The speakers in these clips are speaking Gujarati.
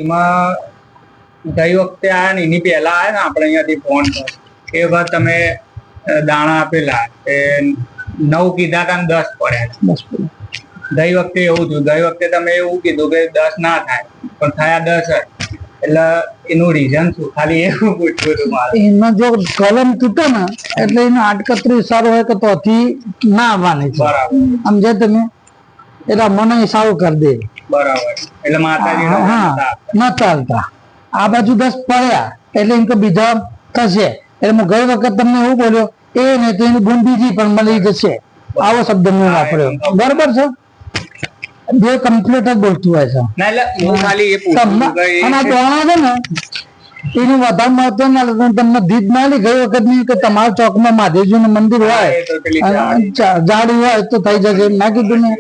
એમાં ગઈ વખતે આયા ને એની પહેલા આયા ને આપણે અહીંયાથી ફોન પર એ વખત તમે દાણા આપેલા એ 9 કીધા હતા ને 10 પડ્યા. ગઈ વખતે એવું થયું. ગઈ વખતે તમે એવું કીધું કે 10 ના થાય પણ થયા 10 જ. એટલે એનું રીઝન શું? ખાલી એવું પૂછવું હતું મારે. એનો જો કલમ તૂટે ને એટલે એનો આટકતરી સારો હોય કે તોથી ના આવવાની છે. બરાબર સમજે તમે? એટલે મને સારું કરી દે. બરાબર. એટલે માતાજી ન ચાલતા આ બાજુ 10 પડ્યા એટલે એમ કે બીજા થશે. એટલે હું ગઈ વખત તમને એવું બોલ્યો એ નહીં તો એની ભૂલ બીજી પણ મળી જશે. આવો શબ્દ મેં વાપર્યો. બરોબર છે? બે કમ્પ્લીટ જ બોલતું હોય છે. અને આ દોણા છે ને એનું વધારે મહત્વ ના તમને દીધ ના લી. ગઈ વખત ની કે તમારા ચોકમાં મહાદેવજી નું મંદિર હોય જાડી હોય તો થઈ જશે. ના કીધું ને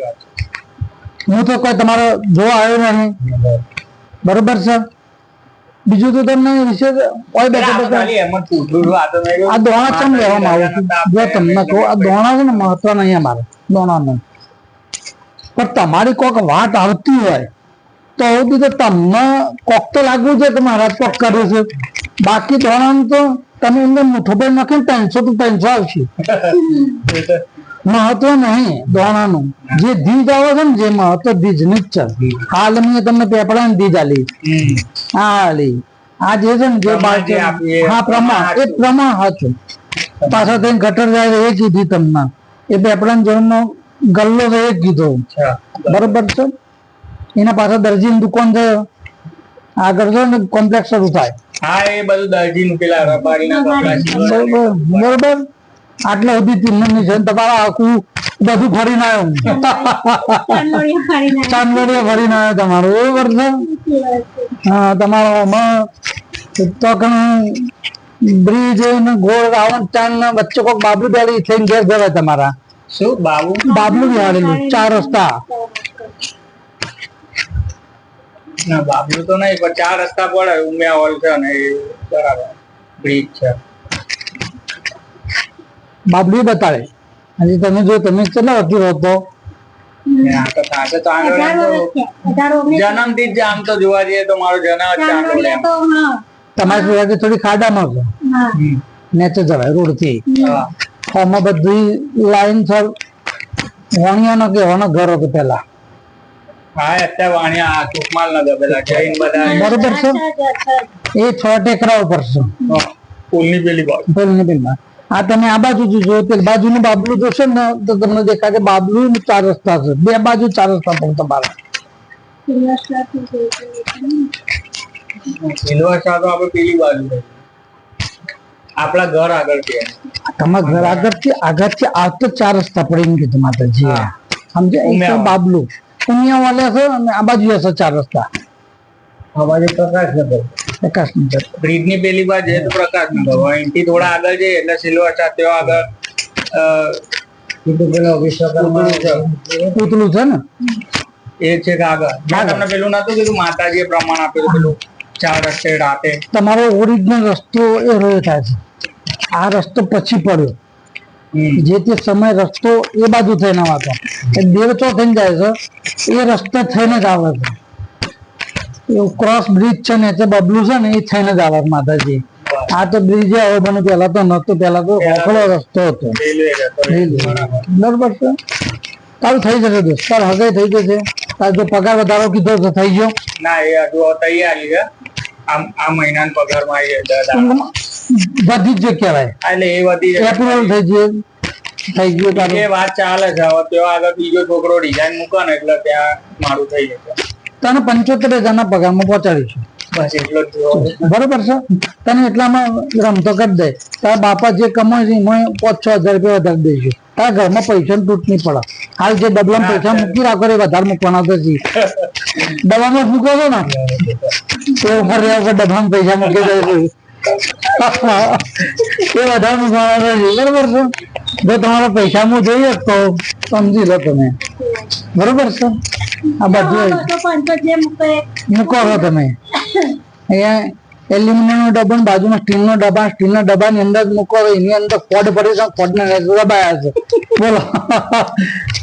હું તો કોઈ તમારો જોવા આવ્યો નહીં. બરોબર છે? બીજું તો તમને વિશે આ દોણા કેમ લેવામાં આવે છે? જો તમને કહું આ દોણા છે ને મહત્વ નહીં અમારે દોણાનું. પણ તમારી કોઈક વાત આવતી હોય તો એવું તો તમને કોક તો લાગવું છે કે મહારાજ કોક કર્યું છે. બાકી દોણાનું તો તમે એમને મુઠ્ઠો પર નાખીને 300 તો 300 આવશે. મહત્વ નહીં દોણાનું. જે દીજ આવે છે ને જે મહત્વ દીજ ની જ છે. હાલ મેં તમને પેપડા ને દીજ આલી આલી આ જે છે ને જે હા પ્રમાણ એ પ્રમાણ હતું. પાછા થઈને ગટર જાય એ કીધી તમને એ પેપડા જીવનનો ગલ્લો છે એ કીધો. બરોબર છે? એના પાછળ દરજીની દુકાન છે આગળ છે ને કોમ્પ્લેક્સ શરૂ થાય. હા એ બધું દરજીનું પેલા રબારીના કપડા. બરોબર. આટલા સુધી તિમની છે તમારા આખું બધું ફરીને આવ્યો. ચાંદોડિયા ફરીને આવ્યો તમારું. બરોબર છે? હા તમારો બ્રિજ ગોળ રાવણ ચાંદ ના વચ્ચે કોઈક બાબુ દાડી થઈને ઘેર જવાય તમારા. શું બાબલું બિહાડેલું 4 રસ્તા. ના બાબલું તો નહીં પણ 4 રસ્તા પડે. ઉમિયા હોલ છે ને બરાબર બ્રિજ છે. બાબલું બતાવે. હજી તમે જો તમે કેટલા વકીલ હતો? જન્મથી જ આમ તો જોવા જઈએ તો મારો જન્મ તમારી થોડી ખાડામાં છે. નેચે જવાય રોડ થી. આમાં બધી લાઈન સર વાણિયાનો કે એવાનો ઘર હતો પેલા. હા અત્યારે વાણિયા સુકમાલ નગર પેલા જૈન બધા. બરોબર છે? એ 6 ટેકરા ઉપર છે. પુલની પેલી બાજુ. પુલની પેલી. આ તમે આ બાજુ જોશો પેલી બાજુનું બાબલું જોશો ને તો તમને દેખાય કે બાબલું 4 રસ્તા છે. બે બાજુ 4 રસ્તા પણ તમારા. સિલ્વરસ્ટાર તો આપણે પેલી બાજુ આપણા ઘર આગળ છે. તમારા ઘર આગળથી આવતો 4 રસ્તા પડી એમ કીધું માતાજી. સમજે? બાબલું ઉમિયા વાલે છે અને આ બાજુ હશે 4 રસ્તા. આ બાજુ પ્રકાશનગર બ્રિજ ની પેલી બાજુ છે તો પ્રકાશનગર. અહીંથી થોડા આગળ જઈએ એટલે સિલ્વરસ્ટાર ત્યાં આગળ પૂતળું છે ને એ છે કે આગળ. મેં તમને પેલું નતું કીધું માતાજીએ પ્રમાણ આપેલું પેલું 4 રસ્તે રાતે. તમારો ઓરિજિનલ રસ્તો એ રહ્યો થાય છે. આ રસ્તો પછી પડ્યો. જે તે સમય રસ્તો એ બાજુ થઈને આવતો દેવચો થઈને જાય છે એ રસ્તો થઈને જ આવે છે. એવું ક્રોસ બ્રિજ છે ને તે બબલું છે ને એ થઈને જ આવે માતાજી. આ તો બ્રિજ આવ્યો બને પેલા તો નતો. પેલા તો ઓખલો રસ્તો હતો. બરોબર છે? તારું થઈ જશે દોસ્ત. તાર હગાઈ થઈ જશે. તાર જો પગાર વધારો કીધો તો થઈ ગયો. ના એ હજુ તૈયારી છે. આ મહિનાના પગારમાં બધી જ કહેવાય. એટલે એ બધી એપ્રુવલ થઈ ગયું. તારું એ વાત ચાલે છે. હવે ત્યાં આગળ બીજો છોકરો ડિઝાઇન મૂકે ને એટલે ત્યાં મારું થઈ જશે. તને 75,000 ના પગારમાં પહોંચાડીશું. બસ એટલો જ. બરોબર છે? તને એટલામાં રમતો કરી દે. તારા બાપા જે કમાય છે એમાં 5-6 હજાર રૂપિયા વધારે દઈશું. તારા ઘરમાં પૈસા તૂટ નહીં પડે. હાલ જે ડબલામાં પૈસા મૂકી રાખો એ વધારે મૂકવાના તો ડબ્બામાં મૂકો છો ને તો ડબ્બામાં પૈસા મૂકી દઈશું. એ વધારે મૂકવાના નથી. બરોબર છે? જો તમારા પૈસામાં જોઈએ તો સમજી લો તમે. બરોબર છે? આ બધું મૂકો છો તમે. અહીંયા એલ્યુમિનિયમ નો ડબ્બો બાજુમાં સ્ટીલનો ડબ્બા. સ્ટીલના ડબ્બાની અંદર મૂકો એની અંદર ફોડ પડી છે. ફોડને દબાયા છે. બોલો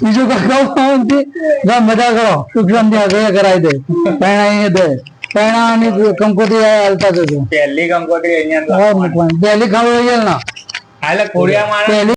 બીજું કઈ મજા કરો. સુખ શાંતિ કરાવી દે. પહેણાઈ દે. પૈણા અને કંકોત્રી હાલતા જજો. પહેલી કંકોત્રી અહીંયા હા મૂકવાની પહેલી ખબર ના એટલે ખોડિયા માણસ પહેલી